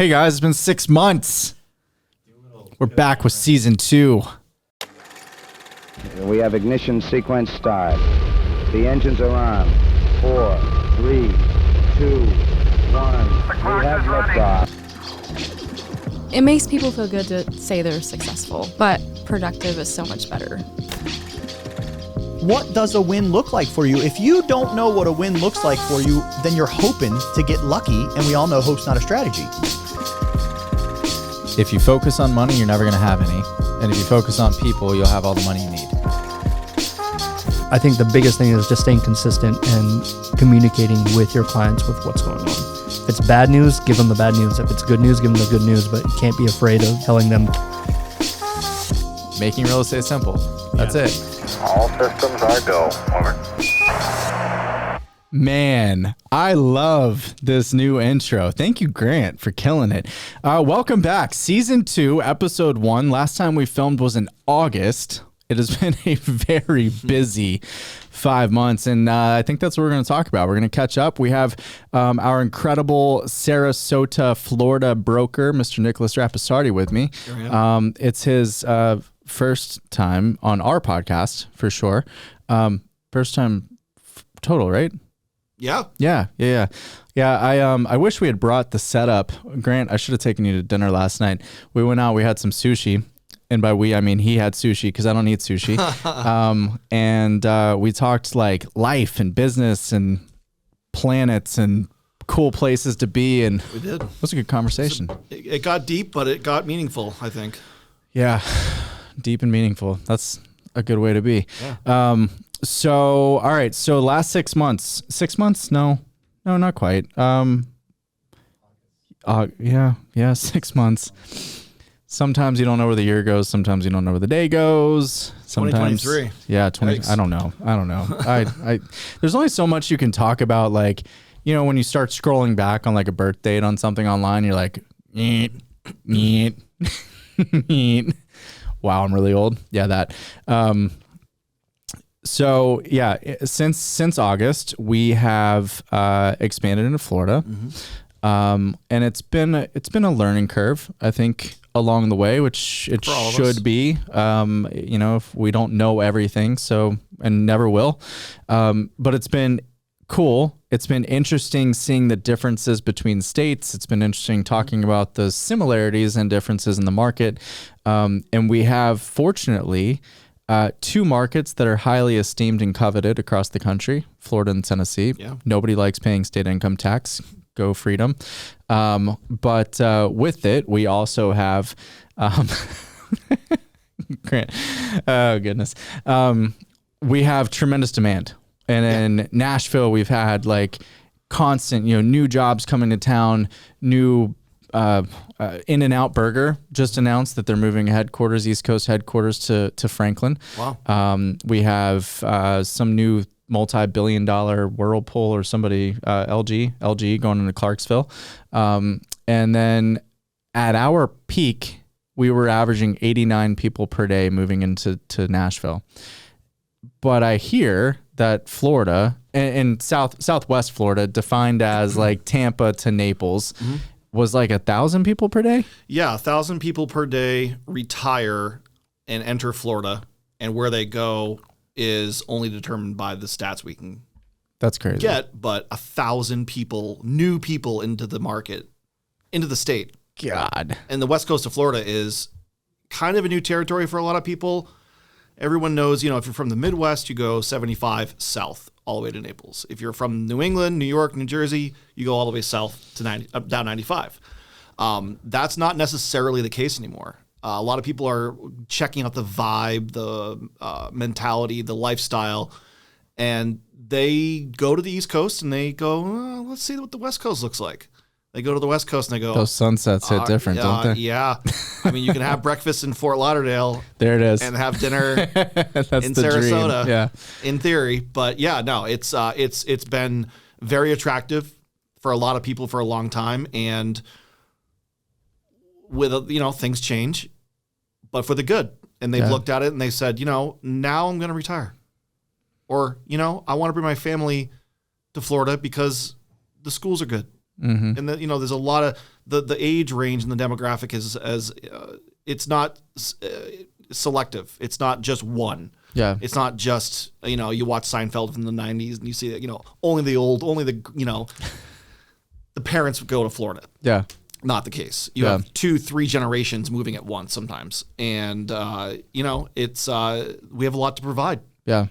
Hey guys, it's been 6 months. We're back with season 2. We have ignition sequence start. The engines are on. 4, 3, 2, 1. We have liftoff. It makes people feel good to say they're successful, but productive is so much better. What does a win look like for you? If you don't know what a win looks like for you, then you're hoping to get lucky, and we all know hope's not a strategy. If you focus on money, you're never going to have any. And if you focus on people, you'll have all the money you need. I think the biggest thing is just staying consistent and communicating with your clients with what's going on. If it's bad news, give them the bad news. If it's good news, give them the good news, but you can't be afraid of telling them. Making real estate simple. That's it. All systems are go. Over. Man, I love this new intro. Thank you, Grant, for killing it. Welcome back. Season 2, episode 1. Last time we filmed was in August. It has been a very busy 5 months, and I think that's what we're going to talk about. We're going to catch up. We have our incredible Sarasota, Florida broker, Mr. Nicholas Rapisardi, with me. It's his first time on our podcast, for sure. First time total, right? Yeah. I wish we had brought the setup. Grant, I should have taken you to dinner last night. We went out, we had some sushi. And by we, I mean he had sushi because I don't eat sushi. And we talked like life and business and planets and cool places to be. And we did. It was a good conversation. It got deep, but it got meaningful, I think. Yeah, deep and meaningful. That's a good way to be. Yeah. So, all right. So last 6 months, 6 months? No, not quite. Yeah, 6 months. Sometimes you don't know where the year goes. Sometimes you don't know where the day goes. Sometimes 2023. Yeah, 20. I don't know. I there's only so much you can talk about. Like, you know, when you start scrolling back on like a birth date on something online, you're like, neat. Wow, I'm really old. Yeah, that. So yeah, since August, we have expanded into Florida, and it's been a learning curve, I think, along the way, which it should be. You know, if we don't know everything, and never will, but it's been cool. It's been interesting seeing the differences between states. It's been interesting talking about the similarities and differences in the market, and we have, fortunately, 2 markets that are highly esteemed and coveted across the country, Florida and Tennessee. Yeah. Nobody likes paying state income tax. Go freedom. But with it, we also have, Grant, oh goodness. We have tremendous demand. And in Nashville, we've had like constant, new jobs coming to town, new In-N-Out Burger just announced that they're moving headquarters, East Coast headquarters to Franklin. Wow. We have some new multi-billion-dollar Whirlpool or somebody, LG going into Clarksville. And then at our peak, we were averaging 89 people per day moving into Nashville. But I hear that Florida and Southwest Florida, defined as like Tampa to Naples, was like 1,000 people per day? Yeah, 1,000 people per day retire and enter Florida, and where they go is only determined by the stats we can That's crazy. get, but 1,000 people, new people into the market, into the state. God. And the west coast of Florida is kind of a new territory for a lot of people. Everyone knows, if you're from the Midwest, you go 75 south all the way to Naples. If you're from New England, New York, New Jersey, you go all the way south to down 95. That's not necessarily the case anymore. A lot of people are checking out the vibe, the mentality, the lifestyle, and they go to the East Coast and they go, let's see what the West Coast looks like. They go to the West Coast and they go, those sunsets hit different, don't they? Yeah. I mean, you can have breakfast in Fort Lauderdale. There it is. And have dinner in the Sarasota. Dream. Yeah. In theory. But yeah, no, it's been very attractive for a lot of people for a long time. And with, things change, but for the good. And they've looked at it and they said, now I'm going to retire. Or, I want to bring my family to Florida because the schools are good. Mm-hmm. And there's a lot of the age range and the demographic is it's not selective. It's not just one. Yeah. It's not just, you watch Seinfeld from the 90s and you see that, only the parents would go to Florida. Yeah. Not the case. You have 2-3 generations moving at once sometimes. And, it's, we have a lot to provide. Yeah.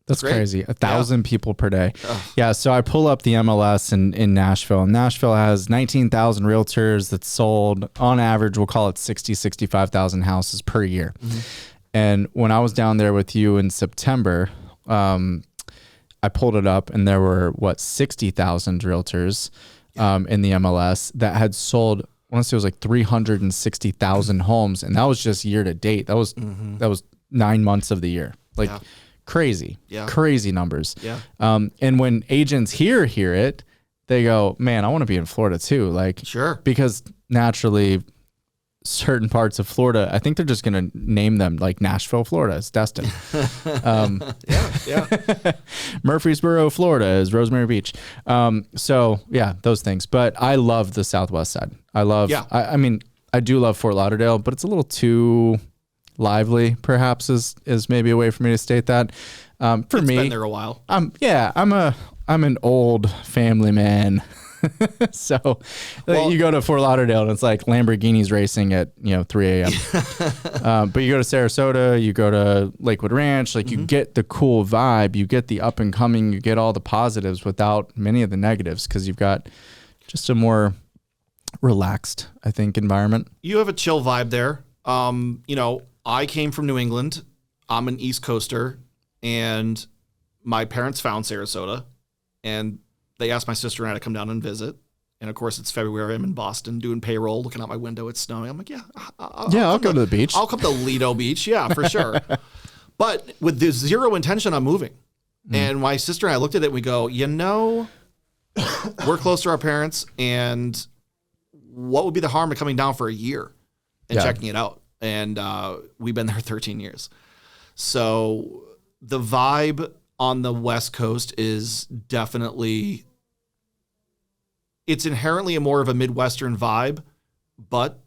That's great. crazy. 1,000 people per day. Yeah. So I pull up the MLS in Nashville, and Nashville has 19,000 realtors that sold on average, we'll call it 65,000 houses per year. Mm-hmm. And when I was down there with you in September, I pulled it up and there were 60,000 realtors in the MLS that had sold, I want to say it was like 360,000 homes. And that was just year to date. That was 9 months of the year. Crazy numbers. Yeah. And when agents hear it, they go, man, I want to be in Florida too. Sure. Because naturally certain parts of Florida, I think they're just going to name them like Nashville, Florida. It's destined. Murfreesboro, Florida is Rosemary Beach. So yeah, those things. But I love the Southwest side. I love, I mean, I do love Fort Lauderdale, but it's a little too lively, perhaps is maybe a way for me to state that. For it's me, been there a while. I'm an old family man. So you go to Fort Lauderdale and it's like Lamborghinis racing at 3 a.m. But you go to Sarasota, you go to Lakewood Ranch, you get the cool vibe, you get the up and coming, you get all the positives without many of the negatives because you've got just a more relaxed, I think, environment. You have a chill vibe there. I came from New England. I'm an East Coaster, and my parents found Sarasota, and they asked my sister and I to come down and visit. And of course, it's February. I'm in Boston doing payroll, looking out my window. It's snowing. I'm like, I'll go to the beach. I'll come to Lido Beach. Yeah, for sure. But with the zero intention, I'm moving. And my sister and I looked at it and we go, we're close to our parents, and what would be the harm of coming down for a year and checking it out? And we've been there 13 years. So the vibe on the West Coast is definitely, it's inherently a more of a Midwestern vibe, but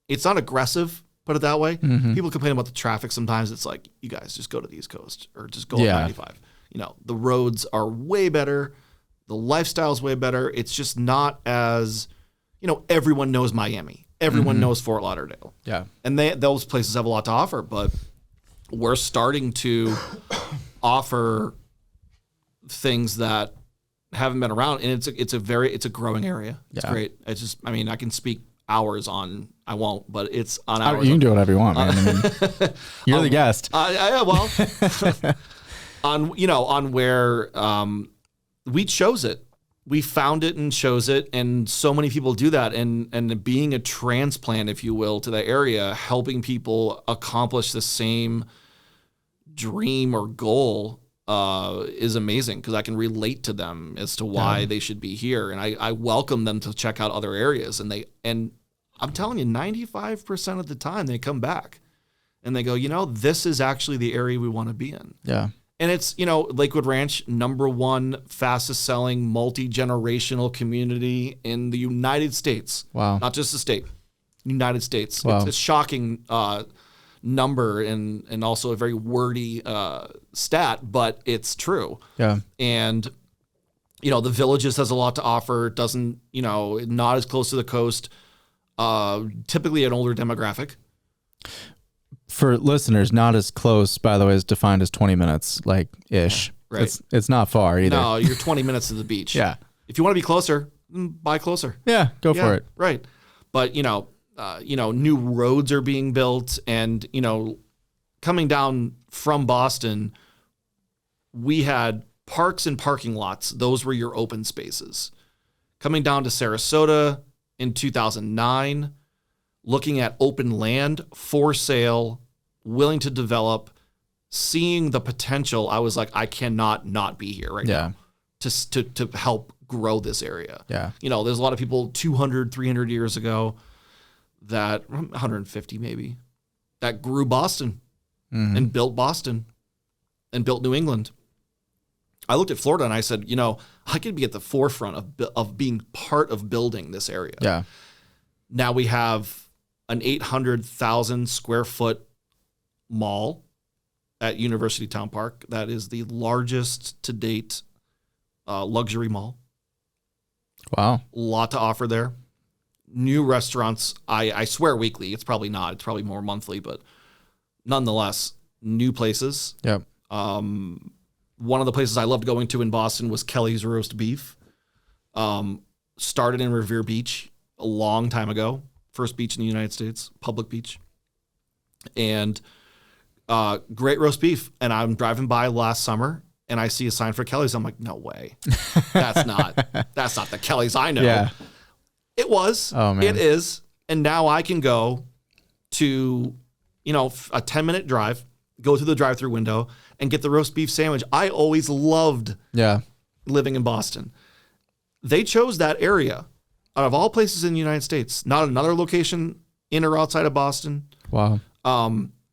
it's not aggressive, put it that way. Mm-hmm. People complain about the traffic sometimes. It's like, you guys just go to the East Coast or just go on 95. The roads are way better. The lifestyle's way better. It's just not as, everyone knows Miami. Everyone knows Fort Lauderdale. Yeah. And those places have a lot to offer, but we're starting to offer things that haven't been around, and it's a growing area. It's great. It's just, I can speak hours on, I won't, but it's on hours. You can do whatever you want, man. You're the guest. On where we chose it. We found it and chose it, and so many people do that. And being a transplant, if you will, to the area, helping people accomplish the same dream or goal is amazing, because I can relate to them as to why they should be here. And I welcome them to check out other areas. And I'm telling you, 95% of the time they come back and they go, this is actually the area we want to be in. Yeah. And it's, Lakewood Ranch, #1 fastest selling multi-generational community in the United States. Wow. Not just the state, United States. Wow. It's a shocking number and also a very wordy stat, but it's true. Yeah. And, the Villages has a lot to offer. It doesn't, not as close to the coast, typically an older demographic. For listeners, not as close, by the way, is defined as 20 minutes, ish. Yeah, right. It's not far either. No, you're 20 minutes to the beach. Yeah. If you want to be closer, buy closer. Yeah, go for it. Right. But, new roads are being built, and, coming down from Boston, we had parks and parking lots. Those were your open spaces. Coming down to Sarasota in 2009, looking at open land for sale, willing to develop, seeing the potential, I was like, I cannot not be here now to help grow this area. Yeah. There's a lot of people 200, 300 years ago, that 150 maybe, that grew Boston and built Boston and built New England. I looked at Florida and I said, I could be at the forefront of being part of building this area. Yeah. Now we have an 800,000 square foot mall at University Town Park. That is the largest to date luxury mall. Wow. A lot to offer there. New restaurants, I swear weekly. It's probably not. It's probably more monthly, but nonetheless, new places. Yep. One of the places I loved going to in Boston was Kelly's Roast Beef. Started in Revere Beach a long time ago. First beach in the United States, public beach. And great roast beef. And I'm driving by last summer and I see a sign for Kelly's. I'm like, no way. That's not the Kelly's I know. Yeah. It was. Oh, man. It is. And now I can go to, a 10-minute drive, go through the drive-through window and get the roast beef sandwich. I always loved living in Boston. They chose that area out of all places in the United States, not another location in or outside of Boston. Wow.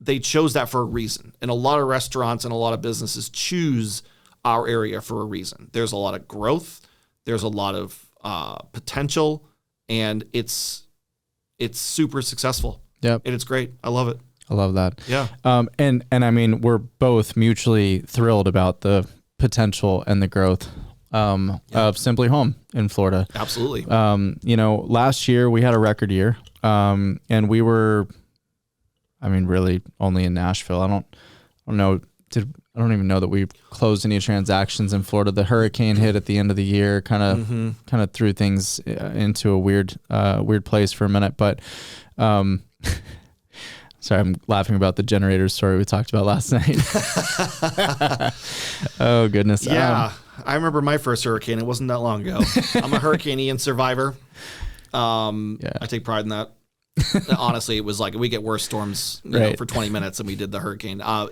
They chose that for a reason. And a lot of restaurants and a lot of businesses choose our area for a reason. There's a lot of growth. There's a lot of potential. And it's super successful. Yep. And it's great. I love it. I love that. Yeah. And I mean, we're both mutually thrilled about the potential and the growth of simpliHŌM in Florida. Absolutely. Last year we had a record year, and we were, really only in Nashville. I don't even know that we closed any transactions in Florida. The hurricane hit at the end of the year, kind of threw things into a weird place for a minute. But sorry, I'm laughing about the generator story we talked about last night. Oh goodness. Yeah. I remember my first hurricane. It wasn't that long ago. I'm a Hurricane Ian survivor. I take pride in that. Honestly, it was like we get worse storms for 20 minutes than we did the hurricane. I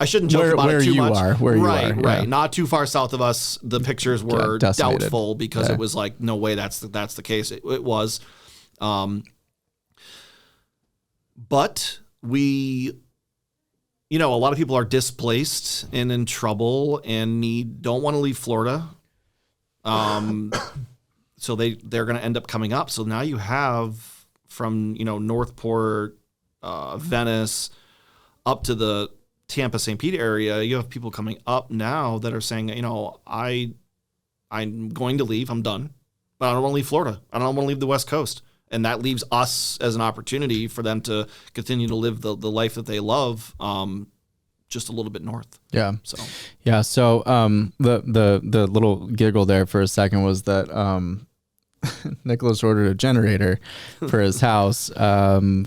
shouldn't joke about it too much. Where you are. Right. Not too far south of us. The pictures were doubtful because it was like, no way that's the case. It was. But we, a lot of people are displaced and in trouble and don't want to leave Florida. So they're going to end up coming up. So now you have from, Northport, Venice, up to the Tampa, St. Pete area, you have people coming up now that are saying, I'm going to leave. I'm done. But I don't want to leave Florida. I don't want to leave the West Coast. And that leaves us as an opportunity for them to continue to live the life that they love, just a little bit north. Yeah. So the little giggle there for a second was that Nicholas ordered a generator for his house. A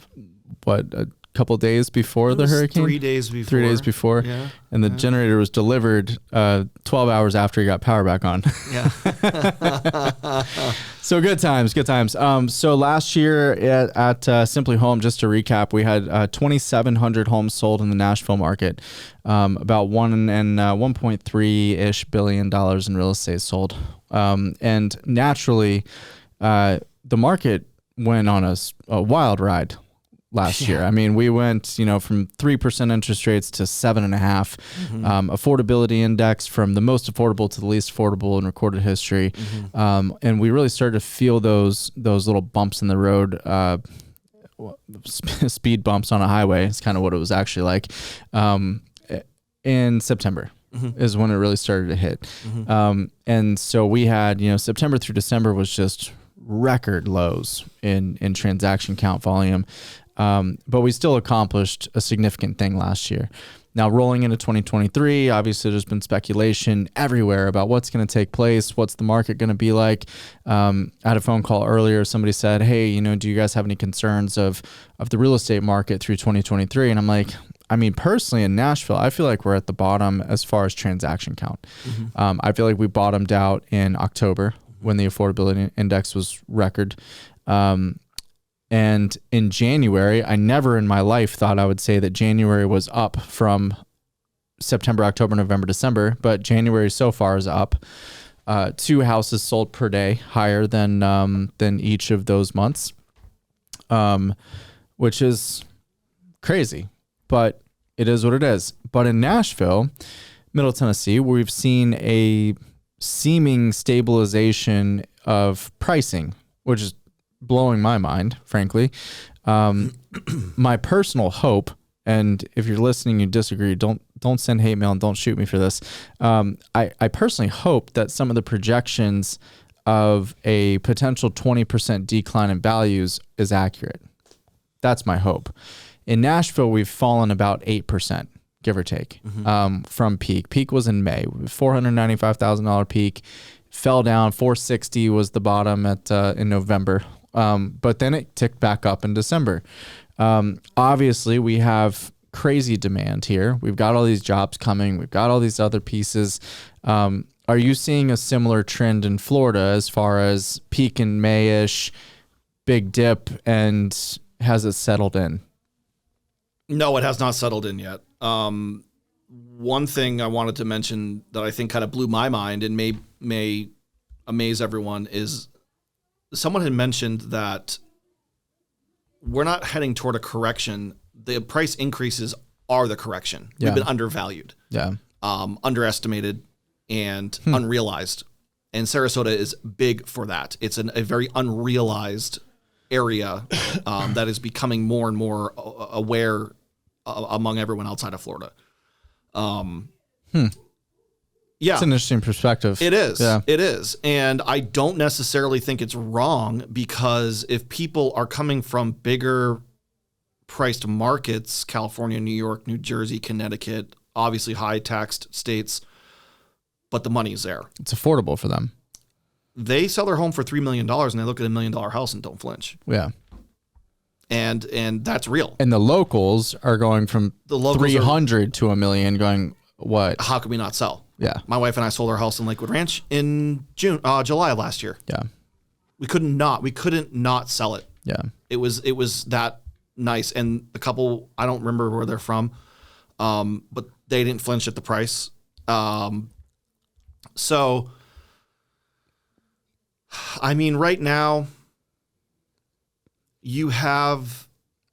couple days before the hurricane? 3 days before. 3 days before. Yeah. And the generator was delivered 12 hours after he got power back on. Yeah. So good times. So last year at simpliHŌM, just to recap, we had 2,700 homes sold in the Nashville market, about $1.3-ish billion in real estate sold. And naturally, the market went on a wild ride last year. We went, from 3% interest rates to 7.5%, affordability index from the most affordable to the least affordable in recorded history. And we really started to feel those little bumps in the road, speed bumps on a highway. It's kind of what it was actually like. In September is when it really started to hit. And so we had, September through December was just record lows in transaction count volume. But we still accomplished a significant thing last year. Now, rolling into 2023, obviously there's been speculation everywhere about what's going to take place, what's the market going to be like. I had a phone call earlier. Somebody said, hey, do you guys have any concerns of the real estate market through 2023? And I'm like, personally in Nashville, I feel like we're at the bottom as far as transaction count. I feel like we bottomed out in October when the affordability index was record. And in January, I never in my life thought I would say that January was up from September, October, November, December, but January so far is up. 2 houses sold per day, higher than each of those months, which is crazy, but it is what it is. But in Nashville, Middle Tennessee, we've seen a seeming stabilization of pricing, which is blowing my mind, frankly. My personal hope, and if you're listening, you disagree, don't send hate mail and don't shoot me for this. I personally hope that some of the projections of a potential 20% decline in values is accurate. That's my hope. In Nashville, we've fallen about 8%, give or take, from peak. Peak was in May, $495,000 peak, fell down. 460 was the bottom in November, but then it ticked back up in December. Obviously, we have crazy demand here. We've got all these jobs coming. We've got all these other pieces. Are you seeing a similar trend in Florida as far as peak in May-ish, big dip, and has it settled in? No, it has not settled in yet. One thing I wanted to mention that I think kind of blew my mind and may amaze everyone is someone had mentioned that we're not heading toward a correction. The price increases are the correction. Yeah. We've been undervalued, underestimated, and unrealized. And Sarasota is big for that. It's a very unrealized area that is becoming more and more aware among everyone outside of Florida. Yeah, it's an interesting perspective. It is. Yeah. It is. And I don't necessarily think it's wrong, because if people are coming from bigger priced markets, California, New York, New Jersey, Connecticut, obviously high taxed states, but the money's there. It's affordable for them. They sell their home for $3 million and they look at $1 million house and don't flinch. Yeah. And that's real. And the locals are going from 300 to $1 million going, what? How can we not sell? Yeah. My wife and I sold our house in Lakewood Ranch in July of last year. Yeah. We couldn't not sell it. Yeah. It was that nice. And the couple, I don't remember where they're from, but they didn't flinch at the price. So, I mean, right now, you have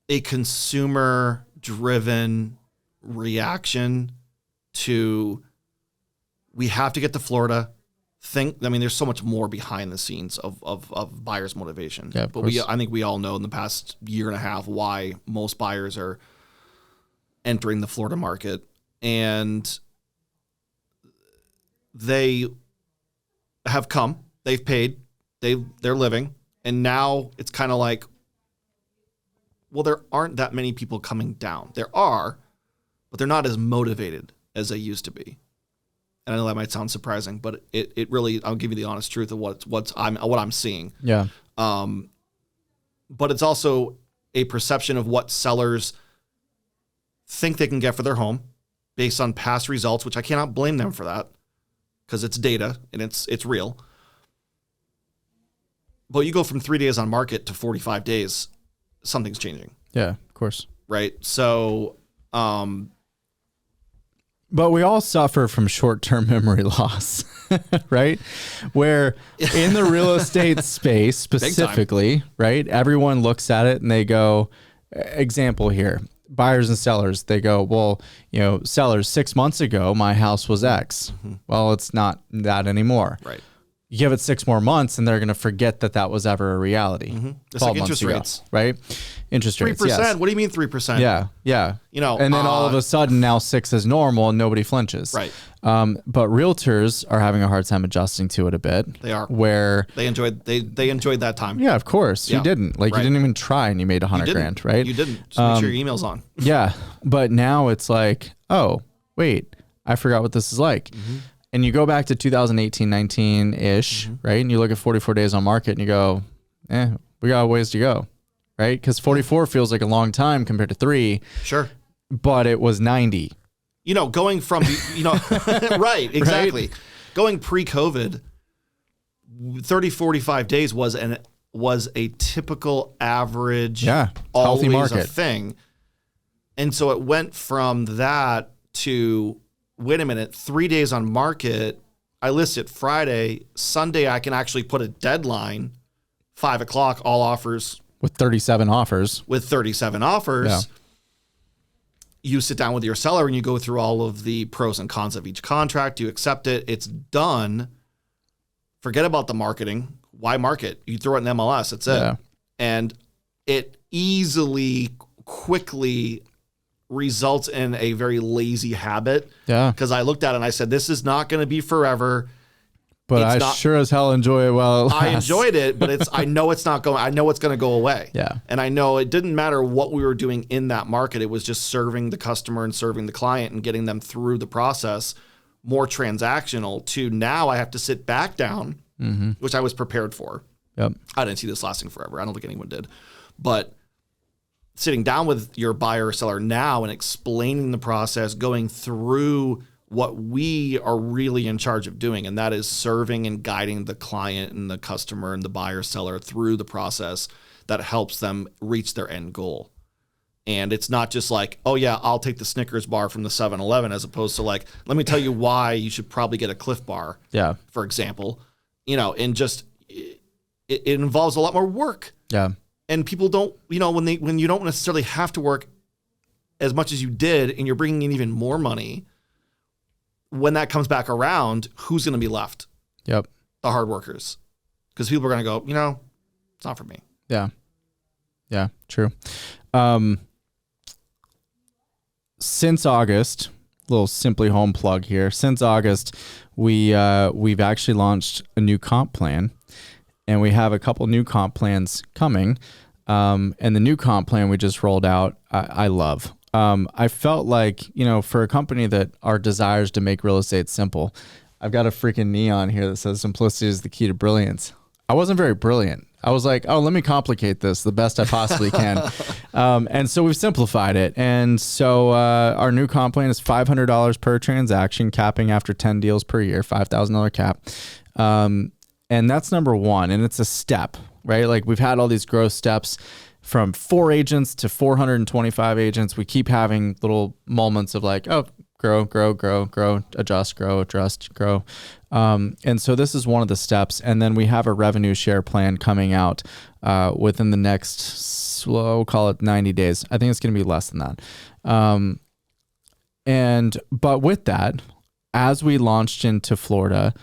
a consumer-driven reaction to, we have to get to Florida. There's so much more behind the scenes of buyers' motivation. Yeah, but I think we all know in the past year and a half why most buyers are entering the Florida market. And they have come, they've paid, they're living, and now it's kind of like, well, there aren't that many people coming down. There are, but they're not as motivated as they used to be. And I know that might sound surprising, but it really, I'll give you the honest truth of what I'm seeing. Yeah. But it's also a perception of what sellers think they can get for their home based on past results, which I cannot blame them for that, because it's data and it's real. But you go from 3 days on market to 45 days, something's changing. Yeah, of course. Right. So, but we all suffer from short-term memory loss, right? Where in the real estate space specifically, right? Everyone looks at it and they go, example here, buyers and sellers, they go, well, sellers, 6 months ago, my house was X. Mm-hmm. Well, it's not that anymore. Right. You give it 6 more months and they're going to forget that was ever a reality. Mm-hmm. It's like interest rates, right? Interest rates. 3%. Yes. What do you mean 3%? Yeah. Yeah. And then all of a sudden now 6 is normal and nobody flinches. Right. But realtors are having a hard time adjusting to it a bit. They are. Where they enjoyed that time. Yeah, of course. Yeah. You didn't. You didn't even try and you made $100,000, right? You didn't. Just make sure your email's on. Yeah. But now it's like, oh, wait, I forgot what this is like. Mm-hmm. And you go back to 2018, 19-ish, mm-hmm. right? And you look at 44 days on market and you go, we got a ways to go, right? Because 44 feels like a long time compared to 3. Sure. But it was 90. Going from, right, exactly. Right? Going pre-COVID, 30, 45 days was a typical average, healthy market a thing. And so it went from that to, wait a minute, 3 days on market. I list it Friday. Sunday, I can actually put a deadline, 5 o'clock, all offers. With 37 offers. Yeah. You sit down with your seller and you go through all of the pros and cons of each contract. You accept it. It's done. Forget about the marketing. Why market? You throw it in MLS. That's it. Yeah. And it quickly results in a very lazy habit. Yeah. Because I looked at it and I said, this is not going to be forever. But I sure as hell enjoy it while it lasts. I enjoyed it, but I know it's not going, I know it's going to go away. Yeah. And I know it didn't matter what we were doing in that market. It was just serving the customer and serving the client and getting them through the process, more transactional, to now I have to sit back down, which I was prepared for. Yep. I didn't see this lasting forever. I don't think anyone did. But sitting down with your buyer or seller now and explaining the process, going through what we are really in charge of doing, and that is serving and guiding the client and the customer and the buyer seller through the process that helps them reach their end goal. And it's not just like, oh yeah, I'll take the Snickers bar from the 7-Eleven, as opposed to like, let me tell you why you should probably get a Cliff Bar. Yeah. For example, and just it involves a lot more work. Yeah. And people don't, when you don't necessarily have to work as much as you did, and you're bringing in even more money, when that comes back around, who's going to be left? Yep. The hard workers. Because people are going to go, it's not for me. Yeah. Yeah, true. Since August, little simpliHŌM plug here. Since August, we've actually launched a new comp plan, and we have a couple new comp plans coming. And the new comp plan we just rolled out, I love. I felt like, for a company that our desire is to make real estate simple, I've got a freaking neon here that says simplicity is the key to brilliance. I wasn't very brilliant. I was like, oh, let me complicate this the best I possibly can. And so we've simplified it. And so our new comp plan is $500 per transaction, capping after 10 deals per year, $5,000 cap. And that's number one. And it's a step, right? Like we've had all these growth steps from 4 agents to 425 agents. We keep having little moments of like, oh, grow, adjust, grow. And so this is one of the steps. And then we have a revenue share plan coming out within the next, we'll call it 90 days. I think it's going to be less than that. But with that, as we launched into Florida,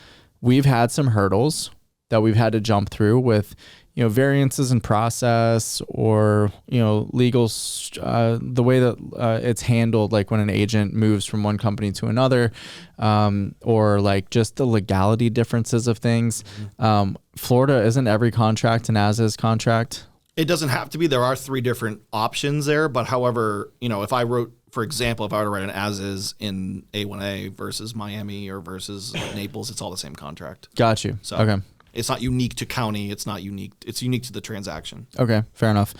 we've had some hurdles that we've had to jump through with, variances in process or, legal, the way that it's handled, like when an agent moves from one company to another, or like just the legality differences of things. Florida isn't every contract an as-is contract. It doesn't have to be. There are 3 different options there. But however, if I wrote, for example, if I were to write an as-is in A1A versus Miami or versus Naples, it's all the same contract. Got you. So, okay. It's not unique to county. It's not unique. It's unique to the transaction. Okay, fair enough.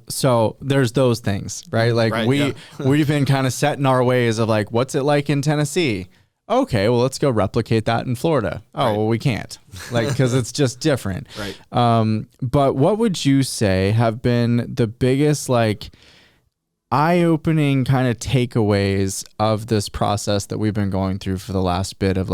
So there's those things, right? Like we've been kind of set in our ways of like, what's it like in Tennessee? Okay, well, let's go replicate that in Florida. Oh, well, we can't, because it's just different. Right. But what would you say have been the biggest eye-opening kind of takeaways of this process that we've been going through for the last bit of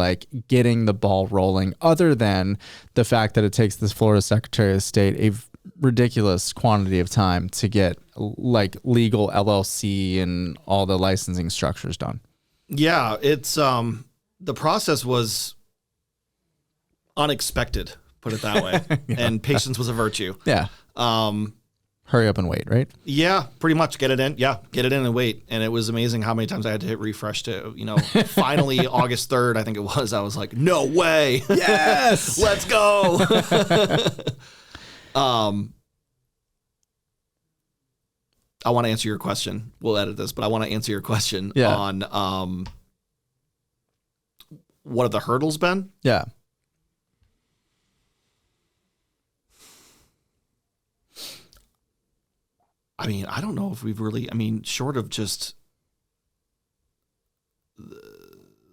getting the ball rolling, other than the fact that it takes this Florida Secretary of State a ridiculous quantity of time to get legal LLC and all the licensing structures done? Yeah, it's the process was unexpected, put it that way. And patience was a virtue. Yeah. Hurry up and wait, right? Yeah, pretty much. Get it in. Yeah, get it in and wait. And it was amazing how many times I had to hit refresh to, finally August 3rd, I think it was. I was like, no way. Yes. Let's go. I want to answer your question. We'll edit this, but I want to answer your question on what have the hurdles been? Yeah. I mean, I don't know if we've really, short of just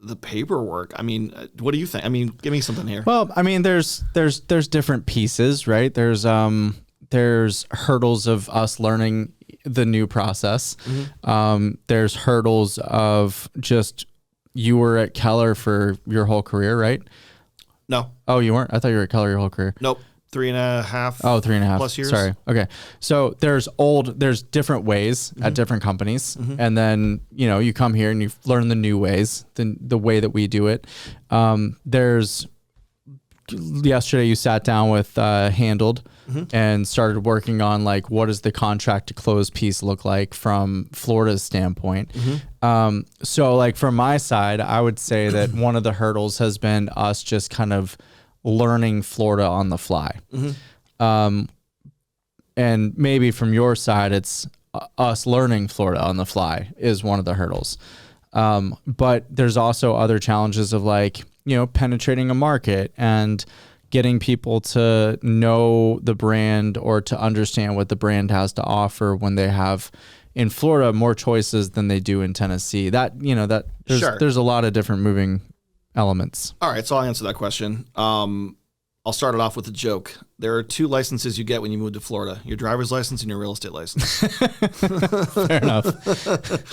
the paperwork. What do you think? Give me something here. Well, there's different pieces, right? There's hurdles of us learning the new process. Mm-hmm. There's hurdles of just, you were at Keller for your whole career, right? No. Oh, you weren't? I thought you were at Keller your whole career. Nope. 3.5. Oh, 3.5 plus years. Sorry. Okay. So there's different ways at different companies. Mm-hmm. And then, you come here and you learn the new ways, the way that we do it. There's yesterday you sat down with Handled and started working on like what does the contract to close piece look like from Florida's standpoint. So like from my side, I would say that one of the hurdles has been us just kind of learning Florida on the fly. And maybe from your side, it's us learning Florida on the fly is one of the hurdles. But there's also other challenges of like, you know, penetrating a market and getting people to know the brand or to understand what the brand has to offer when they have in Florida more choices than they do in Tennessee. That, you know, that there's a lot of different moving elements. All right, so I'll answer that question. I'll start it off with a joke. There are 2 licenses you get when you move to Florida: your driver's license and your real estate license. Fair enough.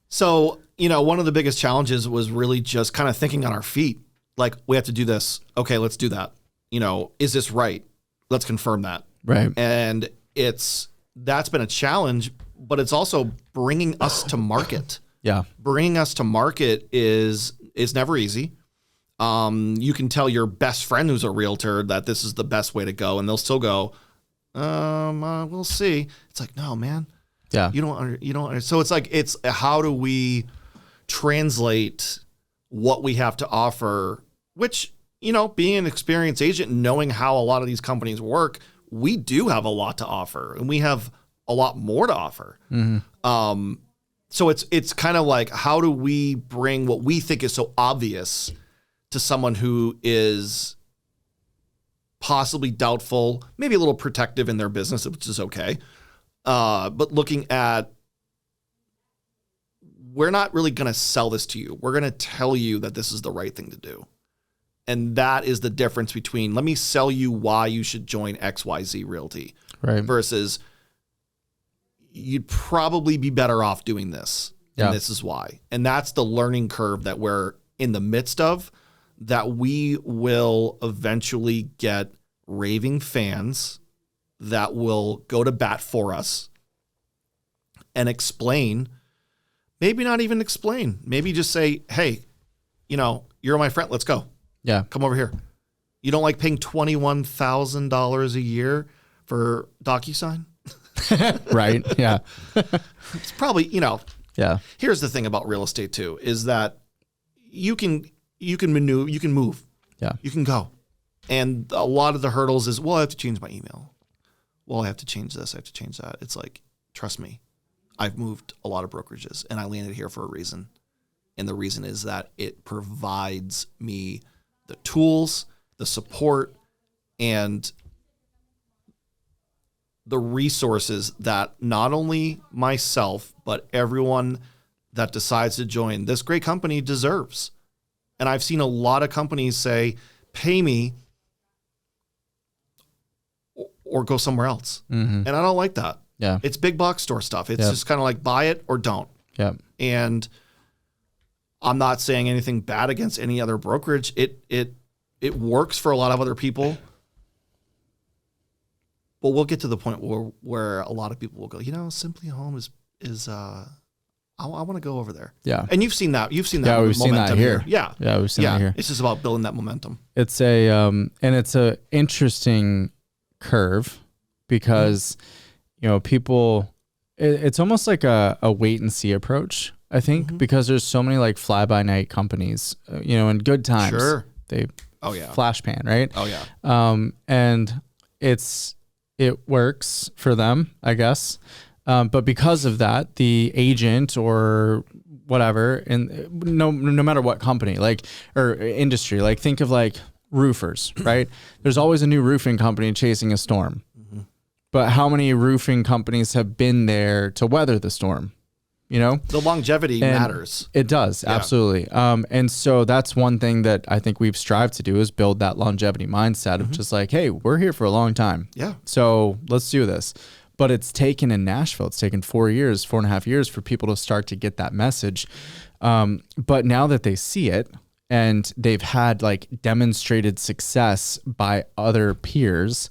So, you know, one of the biggest challenges was really just kind of thinking on our feet. Like, we have to do this. Okay, let's do that. You know, is this right? Let's confirm that. Right. And that's been a challenge, but it's also bringing us to market. Yeah. Bringing us to market is never easy. You can tell your best friend who's a realtor that this is the best way to go, and they'll still go, we'll see. It's like, no, man. Yeah. You don't. So it's like, it's how do we translate what we have to offer, which, you know, being an experienced agent, knowing how a lot of these companies work, we do have a lot to offer, and we have a lot more to offer. So it's kind of like, how do we bring what we think is so obvious to someone who is possibly doubtful, maybe a little protective in their business, which is okay. But looking at, we're not really going to sell this to you. We're going to tell you that this is the right thing to do. And that is the difference between, let me sell you why you should join XYZ Realty, Right. versus you'd probably be better off doing this. Yeah. And this is why. And that's the learning curve that we're in the midst of, that we will eventually get raving fans that will go to bat for us and explain, maybe not even explain, maybe just say, hey, you know, you're my friend. Let's go. Yeah. Come over here. You don't like paying $21,000 a year for DocuSign? Right. Yeah. It's probably, you know, Yeah. here's the thing about real estate too, is that you can maneuver, you can move. Yeah. You can go. And a lot of the hurdles is, well, I have to change my email. Well, I have to change this. I have to change that. It's like, trust me, I've moved a lot of brokerages and I landed here for a reason. And the reason is that it provides me the tools, the support, and the resources that not only myself, but everyone that decides to join this great company deserves. And I've seen a lot of companies say, pay me or go somewhere else. And I don't like that. Yeah. It's big box store stuff. It's just kind of like, buy it or don't. Yeah. And I'm not saying anything bad against any other brokerage. It works for a lot of other people. But we'll get to the point where a lot of people will go, you know, simpliHŌM is I want to go over there. Yeah. And you've seen that. You've seen that. Yeah, we've seen that momentum here. Yeah. Yeah, we've seen that here. It's just about building that momentum. It's and it's a interesting curve because, you know, people, it's almost like a wait and see approach, I think, because there's so many like fly by night companies, you know, in good times. Sure. They yeah. flash pan, right? Oh yeah. And it works for them, I guess. But because of that, the agent or whatever, and no matter what company, like, or industry, like think of like roofers, right? There's always a new roofing company chasing a storm. But how many roofing companies have been there to weather the storm? You know, the longevity matters. It does. Yeah. Absolutely. And so that's one thing that I think we've strived to do is build that longevity mindset of just like, hey, we're here for a long time. Yeah. So let's do this. But it's taken in Nashville, it's taken 4.5 years for people to start to get that message. But now that they see it and they've had like demonstrated success by other peers,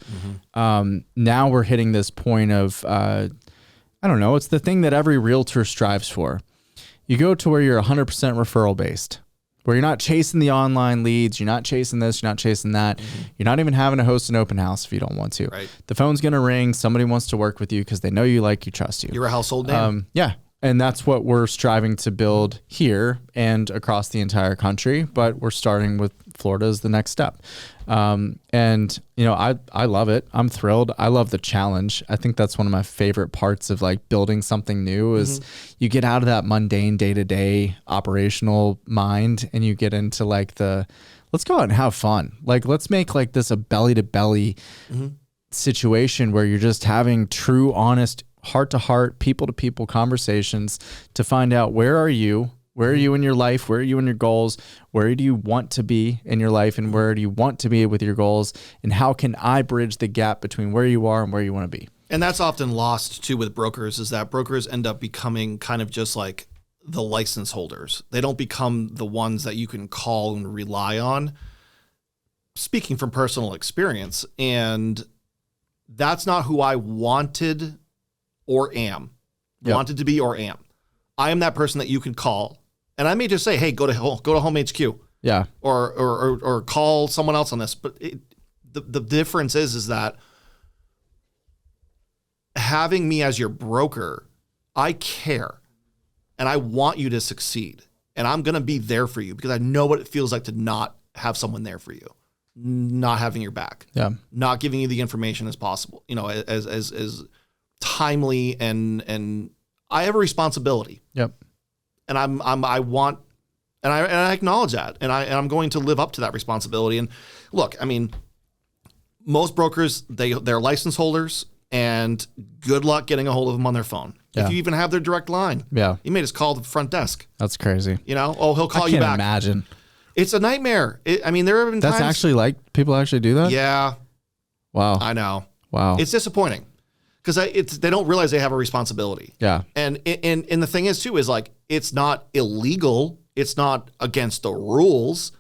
now we're hitting this point of, I don't know, it's the thing that every realtor strives for. You go to where you're 100% referral based, where you're not chasing the online leads, you're not chasing this, you're not chasing that. You're not even having to host an open house if you don't want to. Right. The phone's going to ring. Somebody wants to work with you because they know you, like you, trust you. You're a household name. Yeah. And that's what we're striving to build here and across the entire country. But we're starting with Florida as the next step. And, you know, I love it. I'm thrilled. I love the challenge. I think that's one of my favorite parts of like building something new is you get out of that mundane day-to-day operational mind and you get into like let's go out and have fun. Like, let's make like this a belly-to-belly situation where you're just having true, honest, heart-to-heart, people-to-people conversations to find out where are you in your life, where are you in your goals, where do you want to be in your life, and where do you want to be with your goals, and how can I bridge the gap between where you are and where you want to be. And that's often lost too with brokers, is that brokers end up becoming kind of just like the license holders. They don't become the ones that you can call and rely on. Speaking from personal experience, and that's not who I wanted or am. Wanted to be or am. I am that person that you can call, and I may just say, "Hey, go to Home HQ." Yeah. Or call someone else on this. But the difference is that having me as your broker, I care, and I want you to succeed, and I'm gonna be there for you because I know what it feels like to not have someone there for you, not having your back, not giving you the information as possible, you know, as timely and I have a responsibility. Yep. And I want, and I acknowledge that, and I'm going to live up to that responsibility. And look, I mean, most brokers, they're license holders, and good luck getting a hold of them on their phone. If you even have their direct line, you may just call the front desk. That's crazy. You know, he'll call you back. I can't imagine. It's a nightmare. I mean, there have been times. That's actually like people actually do that. Yeah. Wow. I know. Wow. It's disappointing. Because they don't realize they have a responsibility. Yeah. And the thing is, too, is like, it's not illegal. It's not against the rules.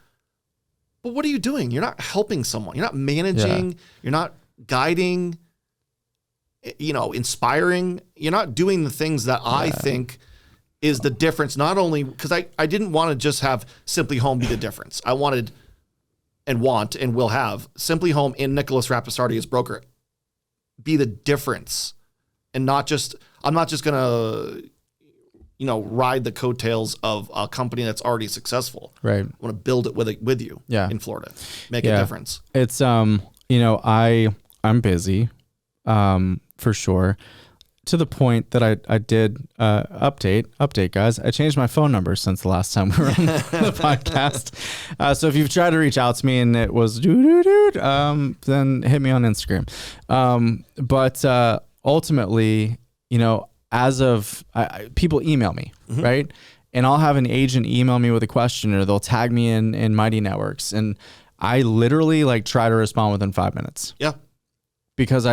But what are you doing? You're not helping someone. You're not managing. Yeah. You're not guiding, you know, inspiring. You're not doing the things that I think is the difference. Not only because I didn't want to just have simpliHŌM be the difference. I wanted and will have simpliHŌM in Nicholas Rapisardi as broker be the difference, and I'm not just gonna, you know, ride the coattails of a company that's already successful. Right. I want to build it with you. In Florida, make a difference. It's you know, I'm busy, for sure, to the point that I did update guys. I changed my phone number since the last time we were on the podcast. So if you've tried to reach out to me and it was then hit me on Instagram. But ultimately, you know, as of people email me, right? And I'll have an agent email me with a question, or they'll tag me in Mighty Networks, and I literally like try to respond within 5 minutes. Yeah. Because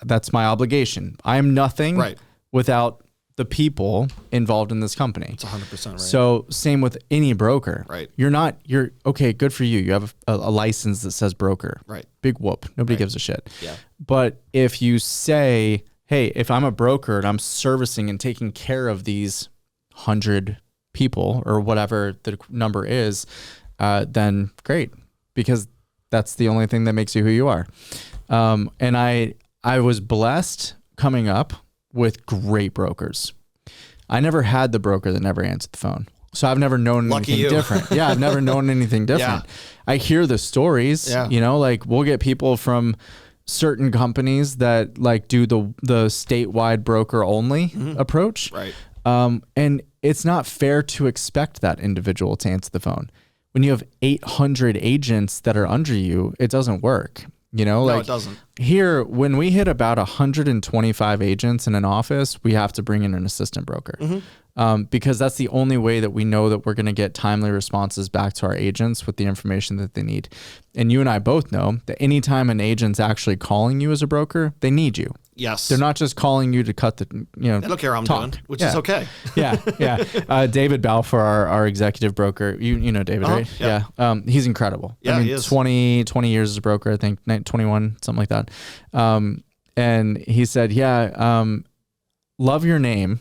that's my obligation. I am nothing without the people involved in this company. It's 100% right. So same with any broker. Right. You're okay. Good for you. You have a license that says broker. Right. Big whoop. Nobody gives a shit. Yeah. But if you say, hey, if I'm a broker and I'm servicing and taking care of these 100 people or whatever the number is, then great, because that's the only thing that makes you who you are. And I was blessed coming up with great brokers. I never had the broker that never answered the phone. So I've never known anything different. Yeah, I've never known anything different. I hear the stories, you know, like we'll get people from certain companies that like do the statewide broker only approach. Right. And it's not fair to expect that individual to answer the phone. When you have 800 agents that are under you, it doesn't work. You know, no, like it doesn't. Here, when we hit about 125 agents in an office, we have to bring in an assistant broker. Because that's the only way that we know that we're going to get timely responses back to our agents with the information that they need. And you and I both know that anytime an agent's actually calling you as a broker, they need you. Yes. They're not just calling you to cut the, you know, they don't care how I'm doing, which is okay. David Balfour, our executive broker, you know David, right? Yeah. He's incredible. Yeah, I mean, he is. 20 years as a broker, I think 21, something like that. And he said, love your name,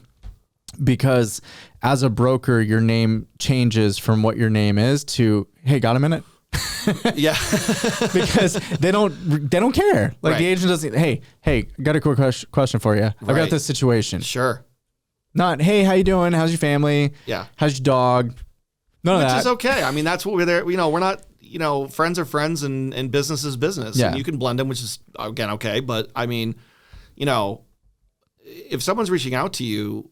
because as a broker, your name changes from what your name is to, hey, got a minute? Yeah. Because they don't care. Like Right. the agent doesn't, hey, got a quick question for you. I've got Right. this situation. Sure. Not, hey, how you doing? How's your family? Yeah. How's your dog? None of Which that. is okay. I mean, that's what we're there. We're not, friends are friends and business is business. Yeah. And you can blend them, which is, again, okay. But I mean, if someone's reaching out to you,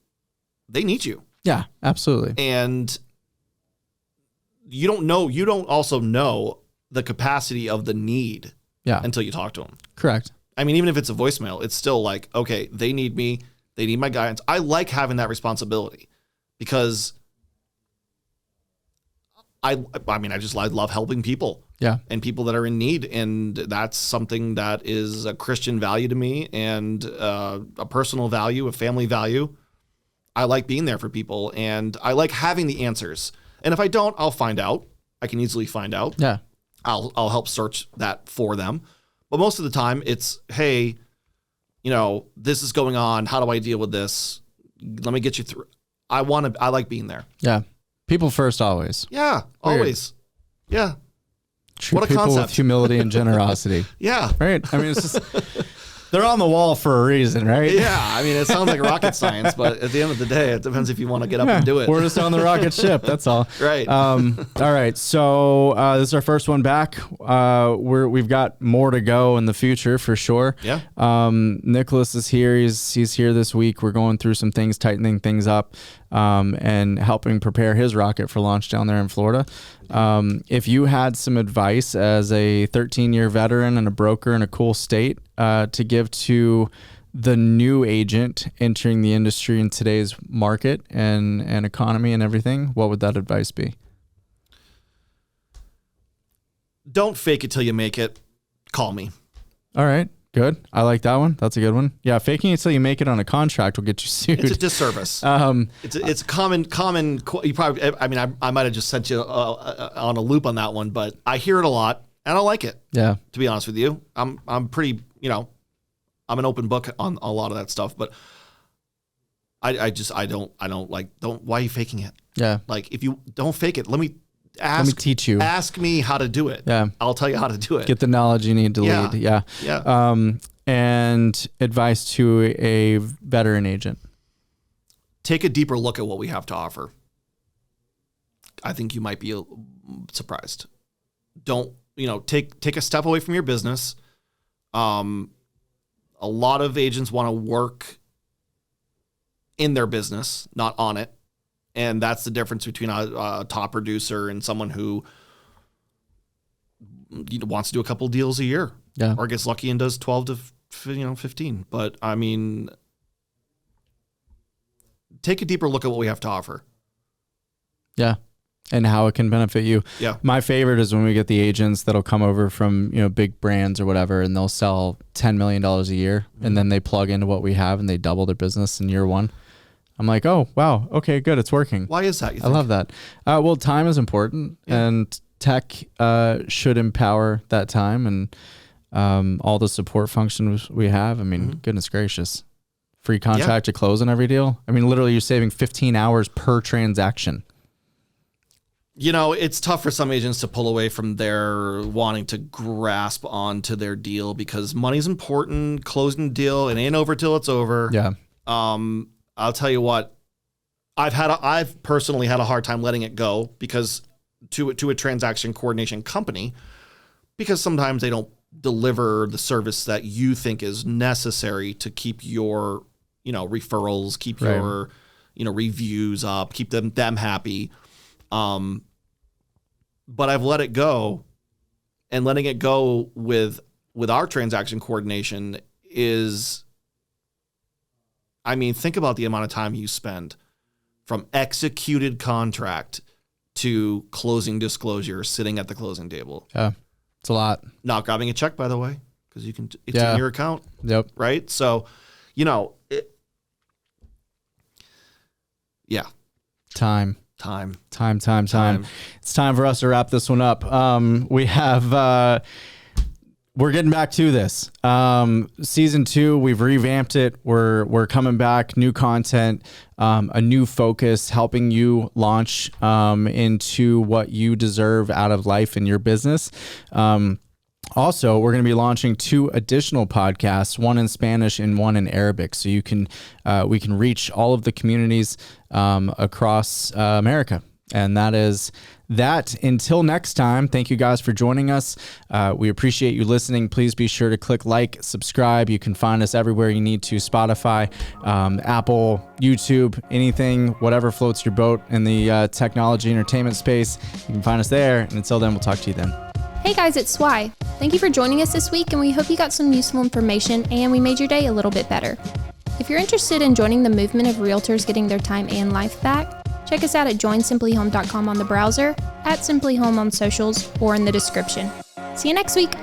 they need you. Yeah, absolutely. And you don't also know the capacity of the need Yeah, until you talk to them. correct. I mean, even if it's a voicemail, it's still like, okay, they need me. They need my guidance. I like having that responsibility because I love helping people. Yeah. And people that are in need. And that's something that is a Christian value to me and a personal value, a family value. I like being there for people and I like having the answers. And if I don't, I'll find out. I can easily find out. Yeah. I'll help search that for them. But most of the time it's, hey, this is going on. How do I deal with this? Let me get you through. I like being there. Yeah. People first always. Yeah, Weird. always. Yeah. Treat What a people concept. with humility and generosity. Yeah. Right? I mean, it's just, they're on the wall for a reason, right? Yeah. I mean, it sounds like rocket science, but at the end of the day, it depends if you want to get up and do it. We're just on the rocket ship. That's all. Right. All right. So this is our first one back. We've got more to go in the future for sure. Yeah. Nicholas is here. He's here this week. We're going through some things, tightening things up, and helping prepare his rocket for launch down there in Florida. If you had some advice as a 13-year veteran and a broker in a cool state to give to the new agent entering the industry in today's market and economy and everything, what would that advice be? Don't fake it till you make it. Call me. All right. Good. I like that one. That's a good one. Yeah. Faking it till you make it on a contract will get you sued. It's a disservice. It's common. You probably. I mean, I might have just sent you on a loop on that one, but I hear it a lot, and I like it. Yeah. To be honest with you, I'm pretty. I'm an open book on a lot of that stuff, but I don't like. Why are you faking it? Yeah. Like, if you don't fake it, let me teach you. Ask me how to do it. Yeah. I'll tell you how to do it. Get the knowledge you need to lead. Yeah. Yeah. And advice to a veteran agent. Take a deeper look at what we have to offer. I think you might be surprised. Don't, take a step away from your business. A lot of agents want to work in their business, not on it. And that's the difference between a top producer and someone who wants to do a couple deals a year. Yeah. Or gets lucky and does 12 to 15. But I mean, take a deeper look at what we have to offer. Yeah. And how it can benefit you. Yeah. My favorite is when we get the agents that'll come over from, big brands or whatever, and they'll sell $10 million a year. Mm-hmm. And then they plug into what we have and they double their business in year one. I'm like, oh, wow. Okay, good. It's working. Why is that? You I think? love that. Well, time is important, and tech should empower that time and all the support functions we have. I mean, goodness gracious. Free contract to close on every deal. I mean, literally you're saving 15 hours per transaction. It's tough for some agents to pull away from their wanting to grasp onto their deal because money's important. Closing the deal, it ain't over till it's over. Yeah. I'll tell you what, I've personally had a hard time letting it go because to a transaction coordination company, because sometimes they don't deliver the service that you think is necessary to keep your, referrals, keep your, reviews up, keep them happy. But I've let it go, and letting it go with our transaction coordination is, I mean, think about the amount of time you spend from executed contract to closing disclosure, sitting at the closing table. Yeah. It's a lot. Not grabbing a check, by the way, because it's in your account. Yep. Right. So, Time. Time. It's time for us to wrap this one up. We have we're getting back to this. Season 2, we've revamped it. We're coming back, new content, a new focus, helping you launch into what you deserve out of life in your business. Also, we're going to be launching 2 additional podcasts, one in Spanish and one in Arabic. So we can reach all of the communities across America. And that is that. Until next time, thank you guys for joining us. We appreciate you listening. Please be sure to click like, subscribe. You can find us everywhere you need to: Spotify, Apple, YouTube, anything, whatever floats your boat in the technology entertainment space. You can find us there. And until then, we'll talk to you then. Hey guys, it's Swy. Thank you for joining us this week, and we hope you got some useful information and we made your day a little bit better. If you're interested in joining the movement of realtors getting their time and life back, check us out at joinsimpliHome.com on the browser, at simpliHome on socials, or in the description. See you next week.